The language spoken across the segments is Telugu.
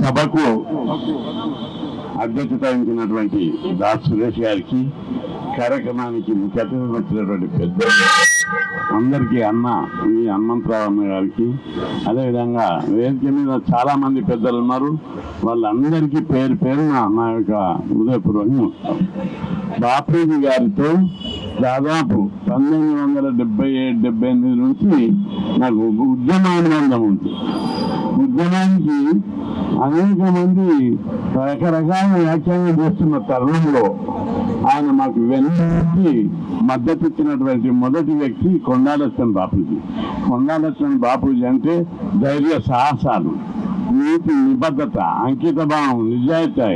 సభకు అధ్యక్షత వహించినటువంటి దాస్ సురేష్ గారికి, కార్యక్రమానికి ముఖ్య అతిథిగా వచ్చినటువంటి పెద్దలు అందరికీ, మీ హనుమంతరావు అన్న గారికి, అదేవిధంగా వేదిక మీద చాలా మంది పెద్దలు ఉన్నారు, వాళ్ళందరికీ పేరు పేరున నా యొక్క హృదయపూర్వకం. బాపూజీ గారితో దాదాపు 1977-78 నుంచి నాకు ఉద్యమానుబంధం ఉంది. ఉద్యమానికి అనేక మంది రకరకాల వ్యాఖ్యానం చేస్తున్న తరుణంలో ఆయన మాకు వెన్నుకి మద్దతు ఇచ్చినటువంటి మొదటి వ్యక్తి కొండా లక్ష్మణ్ బాపూజీ. కొండా లక్ష్మణ్ బాపూజీ అంటే ధైర్య సాహసాలు, నీతి నిబద్ధత, అంకిత భావం, నిజాయితీ,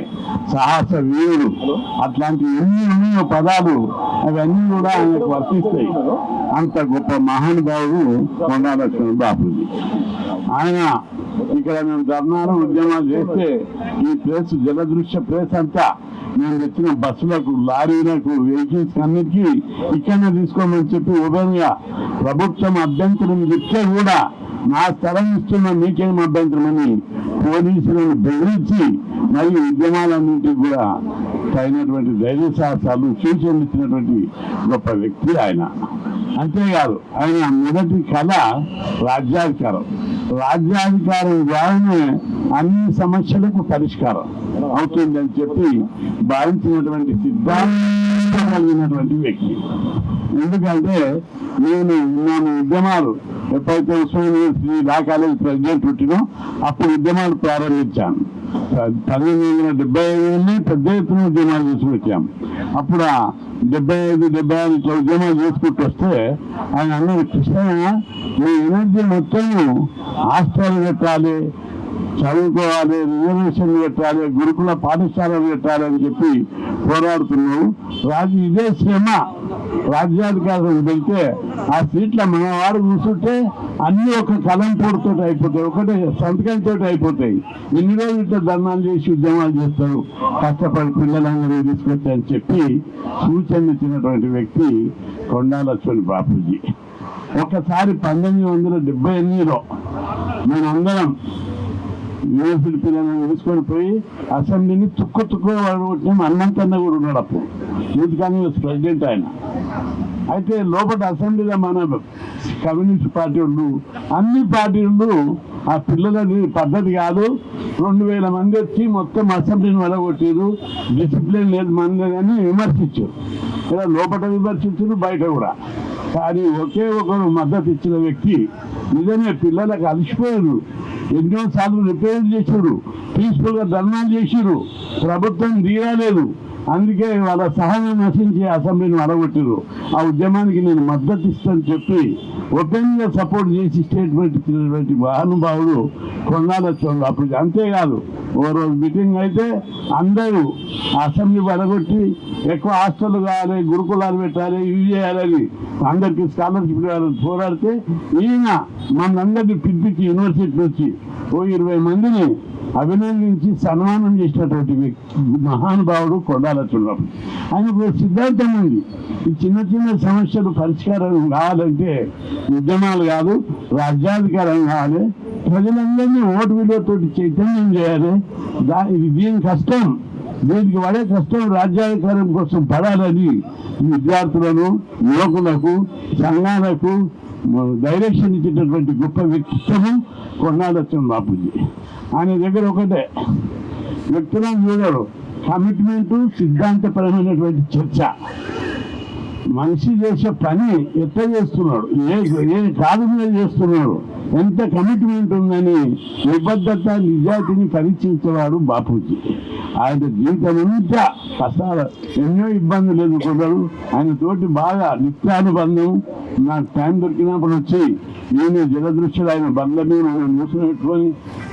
సాహస వీరుడు, అట్లాంటి ఎన్నో పదాలు అవన్నీ కూడా ఆయనకు వర్తిస్తాయి. అంత గొప్ప మహానుభావుడు కొండా లక్ష్మణ్ బాపూజీ. ఆయన ఇక్కడ మేము ధర్నాలు ఉద్యమాలు చేస్తే ఈ ప్లేస్ జలదృశ్య ప్లేస్ అంతా మేము తెచ్చిన బస్సులకు, లారీలకు, వెహికల్స్ అన్నిటికీ ఇక్కడనే తీసుకోమని చెప్పి ఉదయంగా ప్రభుత్వం అభ్యంతరం ఇస్తే కూడా నా స్థలం ఇస్తున్న మీకేం అభ్యంతరం అని పోలీసులను బెదిరించి మరియు ఉద్యమాలన్నింటికి కూడా తగినటువంటి ధైర్య సాహసాలు సూచనలు ఇచ్చినటువంటి గొప్ప వ్యక్తి ఆయన. అంతేకాదు ఆయన మొదటి కళ రాజ్యాధికారం. రాజ్యాధికారం ద్వారానే అన్ని సమస్యలకు పరిష్కారం అవుతుందని చెప్పి భావించినటువంటి సిద్ధాంతం కలిగినటువంటి వ్యక్తి. ఎందుకంటే నేను ఉద్యమాలు ఎప్పుడైతే Osmania university law college president పుట్టినో అప్పుడు ఉద్యమాలు ప్రారంభించాను. 1975 పెద్ద ఎత్తున ఉద్యమాలు చేసుకొచ్చాము. అప్పుడు 75-76 ఇట్లా ఉద్యమాలు చేసుకుంటూ వస్తే ఆయన అన్నది, కృష్ణయ్య మీ ఎనర్జీ మొత్తం హాస్టల్ పెట్టాలి, చదువుకోవాలి, రిజర్వేషన్లు పెట్టాలి, గురుకుల పాఠశాలలు పెట్టాలి అని చెప్పి పోరాడుతున్నావు. ఇదే శ్రమ రాజ్యాధికారం వెళ్తే ఆ సీట్ల మనవాడు కూర్చుంటే అన్ని ఒక కలం పూడితో అయిపోతాయి, ఒకటే సంతకంతో అయిపోతాయి. ఇన్ని రోజులు ఇట్లా ధర్నాలు చేసి ఉద్యమాలు చేస్తారు, కష్టపడి పిల్లలందరూ తీసుకొచ్చారని చెప్పి సూచనలు ఇచ్చినటువంటి వ్యక్తి కొండా లక్ష్మణ్ బాపూజీ. ఒకసారి 1978లో మేమందరం యూనివర్సిటీ పిల్లలను తీసుకొని పోయి అసెంబ్లీని తుక్కు వాడుకుంటున్నాం. అన్నంతన్నా కూడా ఉన్నాడు అప్పుడు యూత్ కాంగ్రెస్ ప్రెసిడెంట్ ఆయన. అయితే లోపల అసెంబ్లీలో మన కమ్యూనిస్ట్ పార్టీ వాళ్ళు, అన్ని పార్టీలు ఆ పిల్లలని పద్ధతి కాదు, 2000 మంది వచ్చి మొత్తం అసెంబ్లీని వెళ్ళగొట్టారు, డిసిప్లిన్ లేదు మంది అని విమర్శించారు. ఇలా లోపల విమర్శించారు, బయట కూడా. కానీ ఒకే ఒకరు మద్దతు ఇచ్చిన వ్యక్తి, నిజమే పిల్లలకు అలసిపోయారు, ఎన్నోసార్లు రిపేర్ చేశారు, పీస్ఫుల్గా ధర్నాలు చేశారు, ప్రభుత్వం దిగలేదు, అందుకే వాళ్ళ సహనం నశించి అసెంబ్లీని అడగొట్టారు. ఆ ఉద్యమానికి నేను మద్దతు ఇస్తానని చెప్పి ఓపెన్గా సపోర్ట్ చేసి స్టేట్మెంట్ ఇచ్చినటువంటి మహానుభావుడు కొండా లక్ష్మణ్ బాపూజీ. అంతేకాదు ఓ రోజు మీటింగ్ అయితే అందరూ అసెంబ్లీ పడగొట్టి ఎక్కువ హాస్టల్ కావాలి, గురుకులాలు పెట్టాలి, ఇవి చేయాలని అందరికీ స్కాలర్షిప్ కావాలని పోరాడితే ఈయన మనందరినీ పిలిపించి యూనివర్సిటీ నుంచి ఓ 20 మందిని అభినందించి సన్మానం చేసినటువంటి వ్యక్తి మహానుభావుడు కొండా లక్ష్మణ్ బాపూజీ. ఆయనకు సిద్ధాంతం ఉంది, ఈ చిన్న చిన్న సమస్యలు పరిష్కారం కావాలంటే ఉద్యమాలు కాదు, రాజ్యాధికారం కావాలి, ప్రజలందరినీ ఓటు విలువతో చైతన్యం చేయాలి. దీని కష్టం, దీనికి పడే కష్టం రాజ్యాధికారం కోసం పడాలని విద్యార్థులను, యువకులకు, సంఘాలకు డైరెక్షన్ ఇచ్చేటటువంటి గొప్ప వ్యక్తిత్వము కొండా లక్ష్మణ్ బాపూజీ. ఆయన దగ్గర ఒకటే, వ్యక్తులను చూడరు, కమిట్మెంటు, సిద్ధాంతపరమైనటువంటి చర్చ. మనిషి చేసే పని ఎట్లా చేస్తున్నాడు, ఏ కాదు మీద చేస్తున్నాడు, ఎంత కమిట్మెంట్ ఉందని నిబద్ధత, నిజాయితీని పరీక్షించేవాడు బాపూజీ. ఆయన జీవితం అంతా కష్టాలు, ఎన్నో ఇబ్బందులు ఎదుర్కొన్నారు. ఆయన తోటి బాగా నిత్యానుబంధం. నాకు టైం దొరికినప్పుడు వచ్చి నేను జలదృశ్యులు ఆయన బండ్ల మీద మూసులు పెట్టుకొని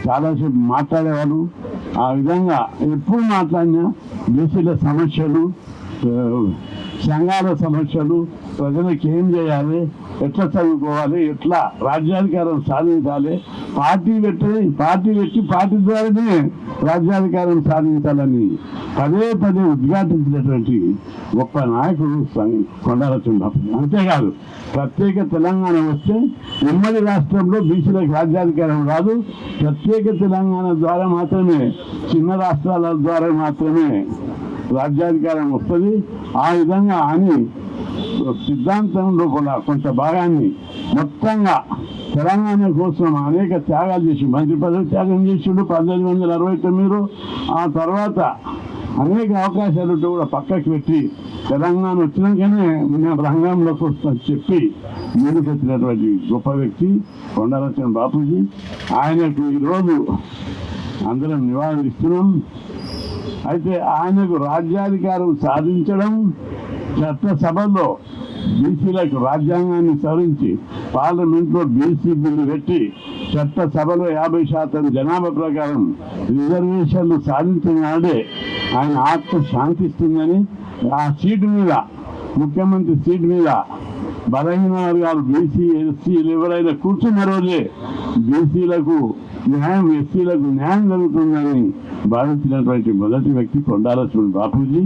చాలాసేపు మాట్లాడేవాళ్ళు. ఆ విధంగా ఎప్పుడు మాట్లాడినా బీసీల సమస్యలు, సంఘాల సమస్యలు, ప్రజలకు ఏం చేయాలి, ఎట్లా చదువుకోవాలి, ఎట్లా రాజ్యాధికారం సాధించాలి, పార్టీ పెట్టి పార్టీ ద్వారానే రాజ్యాధికారం సాధించాలని పదే పదే ఉద్ఘాటించినటువంటి గొప్ప నాయకుడు కొండాల చంద్రబాబు. అంతేకాదు ప్రత్యేక తెలంగాణ వస్తే ఉమ్మడి రాష్ట్రంలో బీసీలకు రాజ్యాధికారం రాదు, ప్రత్యేక తెలంగాణ ద్వారా మాత్రమే, చిన్న రాష్ట్రాల ద్వారా మాత్రమే రాజ్యాధికారం వస్తుంది. ఆ విధంగా అని సిద్ధాంతంలో కూడా కొంత భాగాన్ని మొత్తంగా తెలంగాణ కోసం అనేక త్యాగాలు చేసి మంత్రి పదవి త్యాగం చేసిండు 1969. ఆ తర్వాత అనేక అవకాశాలు కూడా పక్కకి పెట్టి తెలంగాణ వచ్చినాకనే నేను రంగంలోకి వస్తాను చెప్పి ముందుకెత్తినటువంటి గొప్ప వ్యక్తి కొండాల బాపూజీ. ఆయనకు ఈరోజు అందరం నివాళులిస్తున్నాం. అయితే ఆయనకు రాజ్యాధికారం సాధించడం, చట్టసభలో బీసీలకు రాజ్యాంగాన్ని సవరించి పార్లమెంట్లో బీసీ బిల్లు పెట్టి చట్టసభలో 50% జనాభా ప్రకారం రిజర్వేషన్లు సాధించిన నాడే ఆయన ఆత్మ శాంతిస్తుందని, ఆ సీటు మీద, ముఖ్యమంత్రి సీటు మీద బలహీన వర్గాలు బీసీ ఎస్సీలు ఎవరైనా కూర్చున్న రోజే బీసీలకు న్యాయం, ఎస్సీలకు న్యాయం జరుగుతుందని భావించినటువంటి మొదటి వ్యక్తి కొండాల బాపూజీ.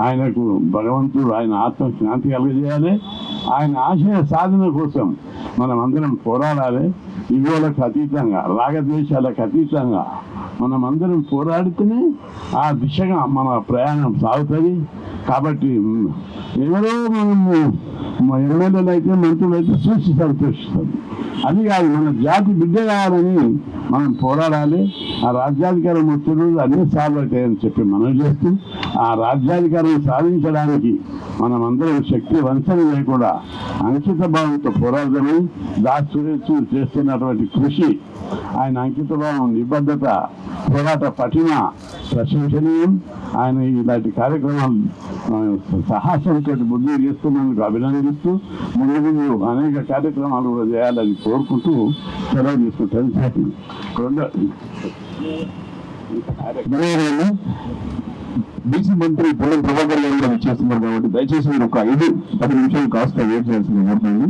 ఆయనకు భగవంతుడు ఆయన ఆత్మ శాంతి కలుగజేయాలి. ఆయన ఆశయ సాధన కోసం మనం అందరం పోరాడాలి. ఇగోలకు అతీతంగా, రాగద్వేషాలకు అతీతంగా మనం అందరం పోరాడితేనే ఆ దిశగా మన ప్రయాణం సాగుతుంది. కాబట్టి ఎవరో మనము ఎమ్మెల్యేలు అయితే, మంత్రులు అయితే చూసి సంతోషిస్తాం. అది కాదు, మన జాతి బిడ్డ కావాలని మనం పోరాడాలి. ఆ రాజ్యాధికారం వచ్చే రోజు అన్ని సార్లు అవుతాయని చెప్పి మనం చేస్తూ, ఆ రాజ్యాధికారం సాధించడానికి మనం అందరం శక్తి వంచన లేకుండా అంకిత భావంతో పోరాడమని దాస్ సురేష్ చేస్తున్నటువంటి కృషి, ఆయన అంకిత భావం, నిబద్ధత, పోరాట పటిమ ప్రశంసనీయం. ఆయన ఇలాంటి కార్యక్రమాలు సాహసంతో ముందుకు చేస్తున్నందుకు అభినందిస్తూ ముందు అనేక కార్యక్రమాలు కూడా చేయాలని కోరుకుంటూ సెలవు తీసుకుంటాను. బీసీ మంత్రి పొలం ప్రభాకర్ గారు కూడా చేస్తున్నారు కాబట్టి దయచేసి మీరు ఒక 5-10 నిమిషాలు కాస్త వెయిట్ చేయాల్సింది కోరుతుంది.